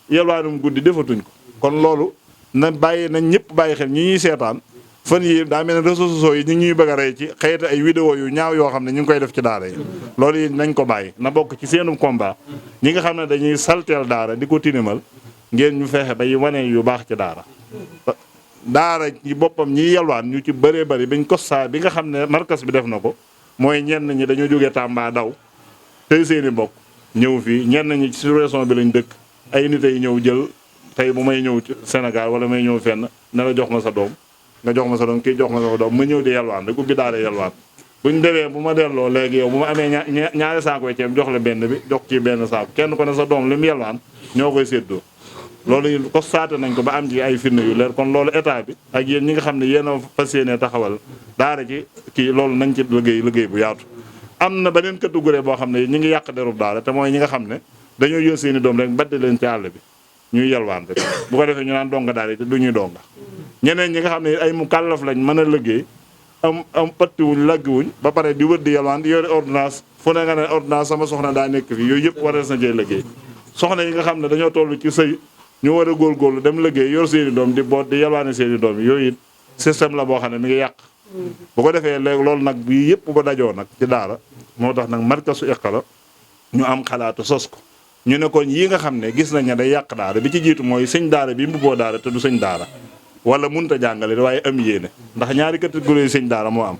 yelwaanum guddi defatuñ ko kon loolu nañ ñëpp bàyyi xel ñi ñuy seetaan fan yi daa mel ne réseaux sociaux yi ñu ngi ñuy bëgg a rey ci xëyta ay vidéo yu ñaaw yoo xam ne ñu ngi koy def ci daara yi loolu yi nañ ko bàyyi na bokk ci seenum combat ñi nga xam ne dañuy salteel daara di ko tinimal ngeen ñu fexe bay wane yu baax ci daara ci boppam ñi yalwaan ñu ci bëree bëri biñ constat bi nga xam ne markas bi def na ko mooy ñenn ñi dañoo jógee Tamba daw tey seeni mbokk ñëw fii ñenn ñi ci région bi lañ dëkk ay nit ay ñëw jël tey bu may ñëw ci Sénégal wala may ñëw fenn ne la jox ma sa doom nga jox ma sa doom kii jox ma sa doom ma ñëw di yalwaan rek ubbi daara yalwaan buñ demee bu ma delloo léegi yow bu ma amee ñaari saako ceeb jox la benn bi jox kii benn saako kenn ko ne sa doom li mu yalwaan ñoo koy séddoo loolu constaté nañ ko ba am ci ay firnde yu leer kon loolu état bi ak yéen ñi nga xam ne yéen a fas yéene taxawal daara ci kii loolu nañ ci liggéey bu yaatu am na beneen catégorie boo xam ne ñi ngi yàq derub daara te mooy ñi nga xam ne dañoo yóo seeni doom rek baddi leen ci àll bi ñuy yalwaan rek bu ko defee ñu naan donga daara yi te du ñuy donga ñeneen ñi nga xam ne ay mu kàllaf lañ mën a liggéey am pattiwuñ laggiwuñ ba pare di wër di yalwaan di yore ordonnance fu ne nga ne ordonnance sama soxna daa nekk fi yooyu yëpp warees na cee liggéey soxna yi nga xam ne dañoo toll ci sëy ñu war a góorgóorlu dem liggéey yor seeni doom di boot di yalwaane seeni doom yi yooyu it système la boo xam ne mi ngi yàq bu ko defee léegi loolu nag bii yëpp ba dajoo nag ci daara moo tax nag markasu Iqra ñu am xalaatu sos ko ñu ne kon yii nga xam ne gis nañ ne day yàq daara bi ci jiitu mooy sëñ daara bi mbubboo daara te du sëñ daara wala munta jàngale waaye am yéene ndax ñaari catégorie sëñ daara moo am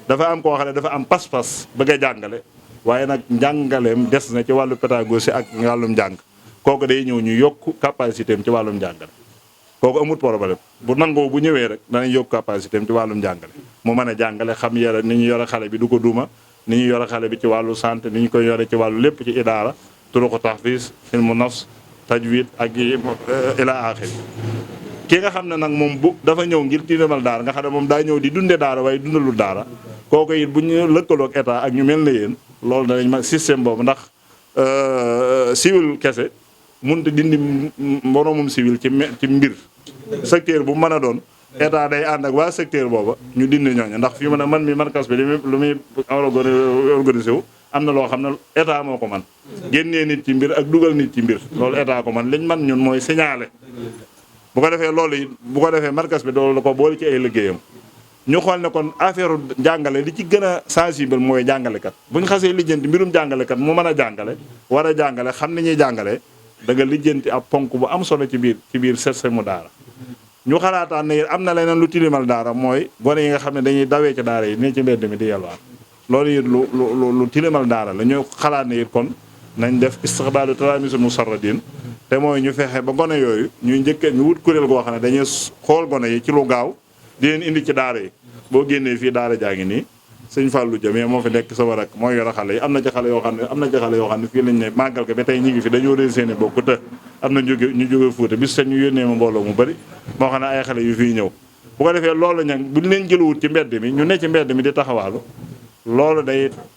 dafa am koo xam ne dafa am pas-pas bëgg a jàngale waaye nag njàngaleem des na ci wàllu pédagogie ak wàllum njàng kooku day ñëw ñu yokk capacité am ci wàllum njàngale kooku amul problème bu nangoo bu ñëwee rek danañ yokk capacité am ci wàllum njàngale mu mën a jàngale xam yore ni ñu yore xale bi du ko duma ni ñu yore xale bi ci wàllu santé ni ñu koy yore ci wàllu lépp ci idaara turuqu tahfiz ilmu nafs tajwid ak ila axir ki nga xam ne nag moom bu dafa ñëw ngir tilimal daara nga xam ne moom daa ñëw di dunde daara waaye dundalul daara kooku it bu ñu lëkkaloog état ak ñu mel ne yéen loolu danañ ma système boobu ndax civil kese mënut a dindi moroomum civil ci mbir secteur bu mën a doon état day ànd ak waa secteur booba ñu dindi ñooñu ndax fii mu ne man mi markas bi lu muy organisé wu am na loo xam ne état moo ko man génnee nit ci mbir ak dugal nit ci mbir loolu état ko man liñ man ñun mooy signaler bu ko defee loolu it bu ko defee markas bi loolu la ko boole ci ay liggéeyam ñu xool ne kon affaire jàngale li ci gën a sensible mooy jàngalekat bu ñu xasee lijjanti mbirum jàngalekat mu mën a jàngale war a jàngale xam ni ñuy jàngale da nga lijjanti ab ponk bu am solo ci biir système mu daara ñu xalaataan ne am na leneen lu tilimal daara mooy gone yi nga xam ne dañuy dawee ci daara yi ne ci mbedd mi di yalwaan loolu it lu tilimal daara la ñu xalaat ne it kon nañ def istiqbaalu talaamisul musarradin te mooy ñu fexe ba gone yooyu ñuy njëkk ñu wut kuréel goo xam ne dañuy xool gone yi ci lu gaaw di leen indi ci daara yi boo génnee fii daara jaa ngi nii sëñ Fallou Jamee moo fi nekk sama rak mooy yor a xale yi am na ci xale yoo xam ne fii lañ ne màggal ko ba tey ñi ngi fi dañoo réer seeni bokk te am na ñu jóge Fuuta bis sax ñu yónnee ma mbooloo mu bëri moo xam ne ay xale yu fii ñëw bu ko defee loolu nag buñ leen jëlawut ci mbedd mi ñu ne ci mbedd mi di taxawaalu loolu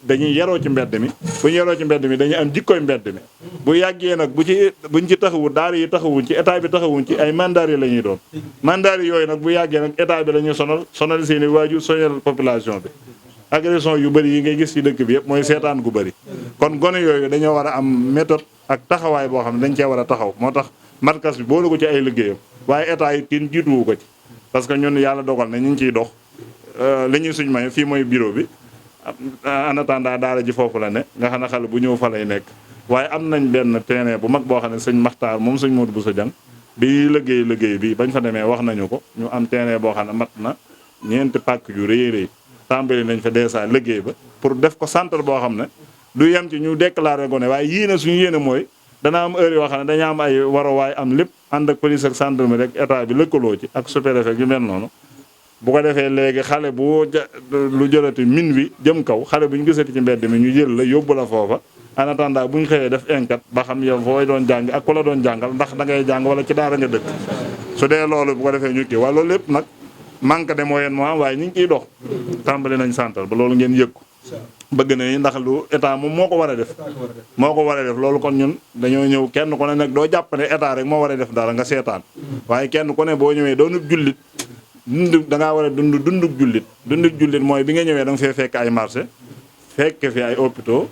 dañuy yaroo ci mbedd mi bu ñu yaroo ci mbedd mi dañuy am jikkooy mbedd mi bu yàggee nag buñ ci taxawut daara yi taxawuñ ci état bi taxawuñ ci ay mandat yi la ñuy doon mandat yooyu nag bu yàggee nag état bi la ñuy sonal seeni waajur sonal population bi agression yu bëri yi ngay gis ci dëkk bi yëpp mooy seetaan gu bëri kon gone yooyu dañoo war a am méthode ak taxawaay boo xam ne dañ cee war a taxaw moo tax markas bi boole ko ci ay liggéeyam waaye état yi kenn jiituwu ko ci parce que ñun yàlla dogal na ñu ngi ciy dox li ñuy suñ may fii mooy bureau bi en attendant daara ji foofu la ne nga xam ne xale bu ñëw fa lay nekk waaye am nañ benn terrain bu mag boo xam ne sëñ Maxtaar moom sëñ Modou Bousso Dieng bi liggéey bi bañ fa demee wax nañu ko ñu am terrain boo xam ne mat na ñeenti pàkk yu rëy tàmbali nañ fa dèjà liggéey ba pour def ko centre boo xam ne du yem ci ñu déclaré gone waaye yéene suñu yéene mooy dana am heure yoo xam ne daña am ay waruwaay am lépp ànd ak police ak gendarmerie rek état bi lëkkaloo ci ak sous-préfet yu mel noonu bu ko defee léegi xale bu lu jëlati min wi jëm kaw xale bu ñu gisati ci mbedd mi ñu jël la yóbbu la foofa en attendant bu ñu xëyee def enquête ba xam yow fooy doon jàng ak ku la doon jàngal ndax da ngay jàng wala ci daara nga dëkk su dee loolu bu ko defee ñu kii waaye loolu lépp nag manque de moyen moo am waaye ñu ngi ciy dox tàmbali nañ santal ba loolu ngeen yëg ko bëgg nañu ndax lu état moom moo ko war a def loolu kon ñun dañoo ñëw kenn ku ne nag doo jàpp ne état rek moo war a def dara nga seetaan waaye kenn ku ne boo ñëwee doonub jullit da ngaa war a dundub jullit mooy bi nga ñëwee da nga fee fekk ay marché fekk fi ay hôpitaux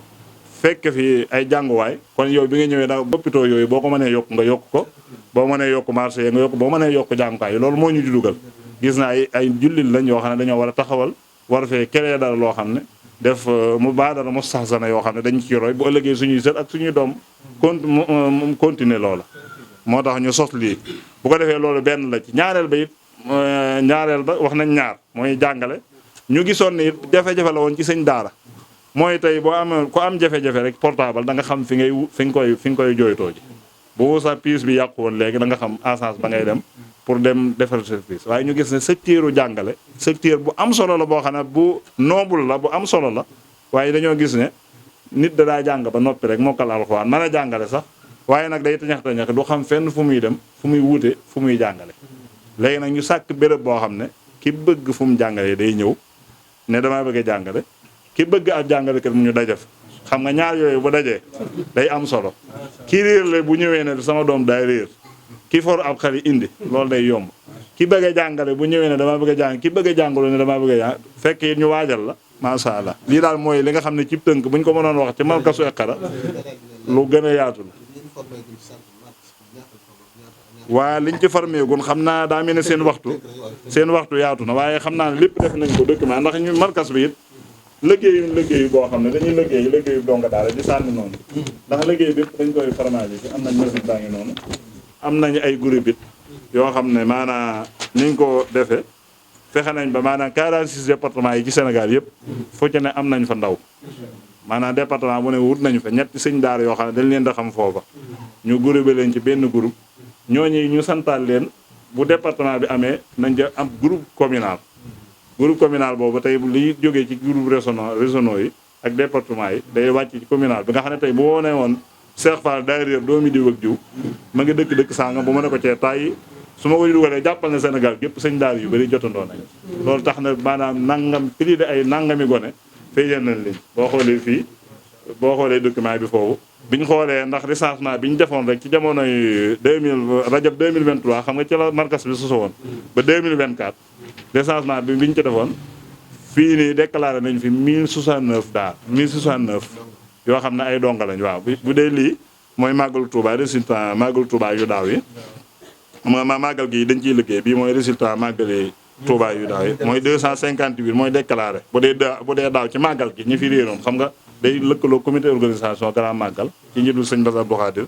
fekk fi ay jànguwaay kon yow bi nga ñëwee da hôpitaux yooyu boo ko mënee yokk nga yokk ko boo mënee yokk marché yi nga yokk boo mënee yokk jànguwaay yi loolu moo ñu dugal gis naa ay jullit lañ yoo xam ne dañoo war a taxawal war fee créer dara loo xam ne def mu baadara mu saxsana yoo xam ne dañ ci roy bu ëllëgee suñuy sët ak suñuy doom continuer loola moo tax ñu sos lii bu ko defee loolu benn la ci ñaareel ba wax nañ ñaar mooy jàngale ñu gisoon ni jafe-jafe la woon ci sëñ daara mooy tey boo amee ko am jafe-jafe rek portable da nga xam fi nga koy jooytoo ji bu sa piis bi yàqu woon léegi da nga xam agence ba ngay dem pour dem defar service waaye ñu gis ne secteur jàngale secteur bu am solo la boo xam ne bu noble la bu am solo la waaye dañoo gis ne nit da daa jàng ba noppi rek mokkal alxuraan mën a jàngale sax waaye nag day tañax du xam fenn fu muy dem fu muy wuute fu muy jàngale léegi nag ñu sàkk béréb boo xam ne ki bëgg fu mu jàngalee day ñëw ne damaa bëgg a jàngale ki bëgg ab jàngalekat mu ñu dajef xam nga ñaar yooyu bu dajee day am solo ki réer la bu ñëwee ne sama doom daay réer ki for ab xale indi loolu day yomb ki bëgg a jàngale bu ñëwee ne damaa bëgg a jàng ki bëgg a jàngaloo ne damaa bëgg a jàng fekk it ñu waajal la macha allah lii daal mooy li nga xam ne ci tënk bu ñu ko mënoon wax ci markasu Iqra lu gën a yaatu la waaye liñ ci formé gun xam naa daa mel ne seen waxtu yaatu na waaye xam naa ne lépp def nañ ko document ndax ñu markas bi it liggéeyu boo xam ne dañuy liggéeyu donga daal di sànni noonu ndax liggéey bi dañ koy formalisé am nañ machine baa ngi noonu am nañu ay groupe it yoo xam ne maanaam niñ ko defee fexe nañ ba maanaam 46 départements yi ci Sénégal yëpp fu ci ne am nañ fa ndaw maanaam département bu ne wut nañu fa ñetti sëñ daara yoo xam ne dañ leen da xam foofa ñu groupé leen ci benn groupe ñooñu ñu santaal leen bu département bi amee nañ ja am groupe communal boobu tey li jógee ci groupe régionaux yi ak département yi day wàcc ci communal bi nga xam ne tey bu wonee woon Cheikh Fall daa réer doomi diw ak jiw ma ngi dëkk sàngam bu ma ne ko cee tàyyi su ma ko dugalee jàppal ne Sénégal gépp sëñ daara yu bëri jotandoo nañ loolu tax na maanaam nangam prix de ay nangami gone feeñal nañ leen boo xoolee fii boo xoolee document bi foofu biñ xoolee ndax recensement bi ñu defoon rek ci jamonoy 2000 rajab 2023 xam nga ci la markas bi soso woon ba 2024 recensement bi biñ ci defoon fii nii déclaré nañ fi 1069 daara 1069 yoo xam ne ay donga lañ waaw bu dee lii mooy màggalu Touba résultat màggalu Touba yu daaw yi màggal gi dañ ciy liggéey bii mooy résultat màggali Touba yu daaw yi mooy 258 mooy déclaré bu dee daaw ci màggal gi ñi fi réeroon xam nga day lëkkaloo comité organisation grand màggal ci njiitul sëñ Bass Abdou Khadir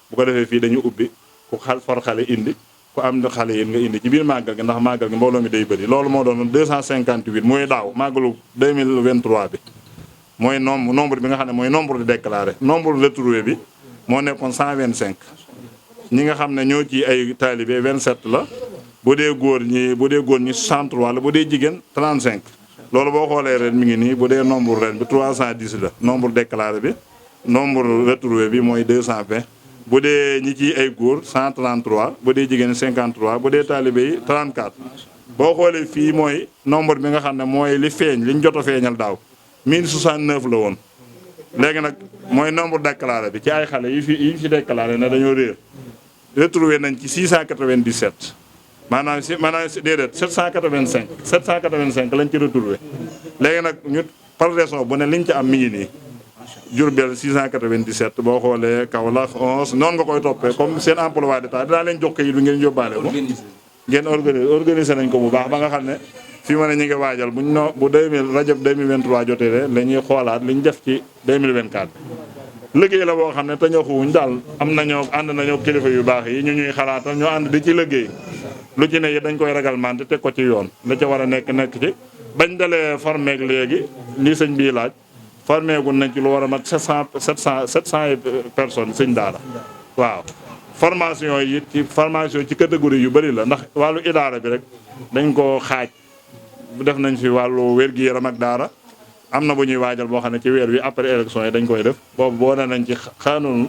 bu ko defee fii dañu ubbi ku for xale indi ku am xale yéen nga indi ci biir màggal gi ndax màggal gi mbooloo mi day bëri loolu moo doon 258 mooy daaw màggalu 2023 bi mooy nombre bi nga xam ne mooy nombre de déclaré nombre de retrouvé bi moo nekkoon 125 ñi nga xam ne ñoo ci ay talibé 27 la bu dee góor ñi 63 la bu dee jigéen 35 loolu boo xoolee ren mi ngi nii bu dee nombre ren bi 310 la nombre déclaré bi nombre retrouvé bi mooy 220 bu dee ñi ci ay góor 133 bu dee jigéen 53 bu dee talibé yi 34 boo xoolee fii mooy nombre bi nga xam ne mooy li feeñ liñ jot a feeñal daaw 1069 la woon léegi nag mooy nombre déclaré bi ci ay xale yi fi déclaré na dañoo réer retrouvé nañ ci 697 maanaam déedéet 785 lañ ci retrouvé léegi nag ñu par raison bu ne liñ ci am mi ngi nii Diourbel 697 boo xoolee Kaolack 11 noonu nga koy toppee comme seen emploi d'état dinaa leen jox kayit bi ngeen yóbbaale ko ngeen organiser nañ ko bu baax ba nga xam ne fii ma ne ñu ngi waajal bu 2000 rajab 2023 jotee la ñuy xoolaat li ñu def ci 2024 liggéey la boo xam ne te ñoxuwuñ daal ànd nañoo kilifa yu baax yi ñu ñuy xalaatal ñoo ànd di ci liggéey lu ci ne yi dañ koy réglementé teg ko ci yoon la ca war a nekk ci bañ dalee formé ak léegi lii sëñ bii laaj formé gun nañ ci lu war a mat 700 personnes sëñ daara waaw formation yi ci catégorie yu bëri la ndax wàllu idaara bi rek dañ ko xaaj def nañ fi wàllu wér-gi-yaram ak daara am na bu ñuy waajal boo xam ne ci weer wi après élection yi dañ koy def boobu boo ne nañ ci xaanul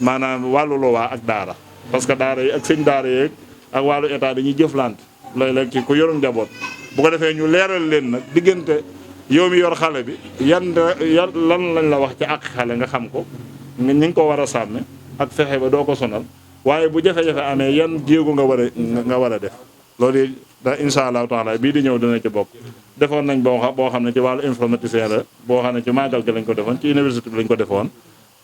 maanaam wàllu lowaa ak daara parce que daara yi ak sëñ daara yeeg ak wàllu état dañuy jëflante looy léeg ci ku yorum njaboot bu ko defee ñu leeral leen nag diggante yow mi yor xale bi yan lan lañ la wax ci ak xale nga xam ko ñi ngi ko war a sàmme ak fexe ba doo ko sonal waaye bu jafe-jafe amee yan jéego nga war a def loolu yi da incha allahu taala bii di ñëw dina ci bokk defoon nañ boo xam ne ci wàllu informaticien la boo xam ne ci màggal gi lañ ko defoon ci université bi lañ ko defoon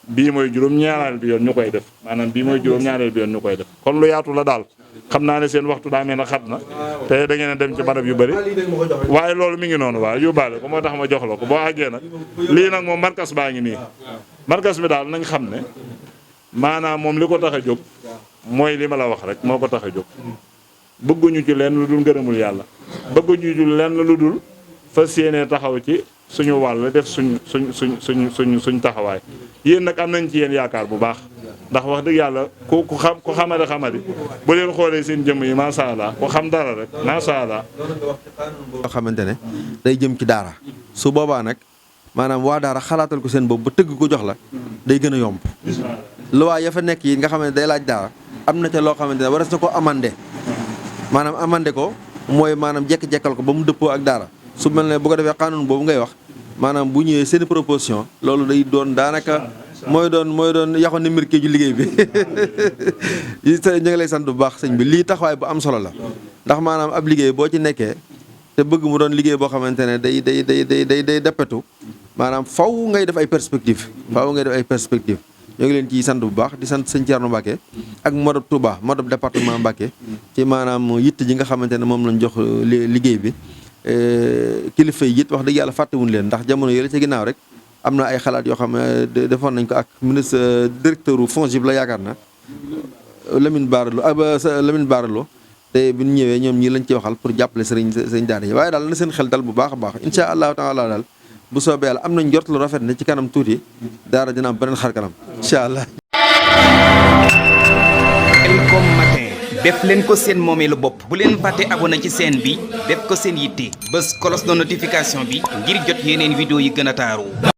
bii mooy juróom-ñaareel bi yoon ñu koy def maanaam bii mooy juróom-ñaareel bi yoon ñu koy def kon lu yaatu la daal xam naa ne seen waxtu daa mel ne xat na te da ngeen a dem ci barab yu bëri waaye loolu mi ngi noonu waaw yóbbaale ko moo tax ma jox la ko boo àggee nag lii nag moom markas baa ngi nii markas bi daal nañ xam ne maanaam moom li ko tax a jóg mooy li ma la wax rek moo ko tax a jóg bëgguñu ci lenn lu dul ngërëmul yàlla bëgguñu ci lenn lu dul fas yéene taxaw ci suñu wàll def suñ taxawaay yéen nag am nañ ci yéen yaakaar bu baax ndax wax dëgg yàlla ku xamadi bu leen xoolee seen jëmm yi macha allah ku xam dara rek macha allah. loo xamante ne day jëm ci daara su boobaa nag maanaam waa daara xalaatal ko seen bopp ba tëgg ko jox la day gën a yomb luwaa ya fa nekk yi nga xam ne day laaj daara am na ca loo xamante ne waras na ko amandé maanaam amandé ko mooy maanaam jekk-jekkal ko ba mu dëppoo ak daara su mel ne bu ko defee xanuun boobu ngay wax maanaam bu ñëwee seen proposition loolu day doon daanaka mooy doon yaxoon ni mbir ju liggéey bi ñu ngi lay sant bu baax sëñ bi lii taxawaay bu am solo la ndax maanaam ab liggéey boo ci nekkee te bëgg mu doon liggéey boo xamante ne day deppetu maanaam faw ngay def ay perspective ñoo ngi leen ciy sant bu baax di sant sëñ Thierno Mbacké ak modab Touba modab département Mbacké ci maanaam yitt ji nga xamante ne moom lañ jox liggéey bi kilifa yi it wax dëgg yàlla fàttewuñ leen ndax jamono yële ci ginnaaw rek am na ay xalaat yoo xam ne defoon nañ ko ak ministre directeur u FONGIP la yaakaar na Lamine Baralo te bi ñu ñëwee ñoom ñii lañ ci waxal pour jàppale sëriñ daara yi waaye daal na seen xel dal bu baax a baax incha allahu taala daal bu soobee yàlla am nañ njort lu rafet ne ci kanam tuuti daara dina am beneen xar kanam incha allah. Elcom matin def leen ko seen moomeelu bopp bu leen fàtte abonné ci chaîne bi def ko seen yitte bës cloche de notification bi ngir jot yeneen vidéo yi gën a taaru.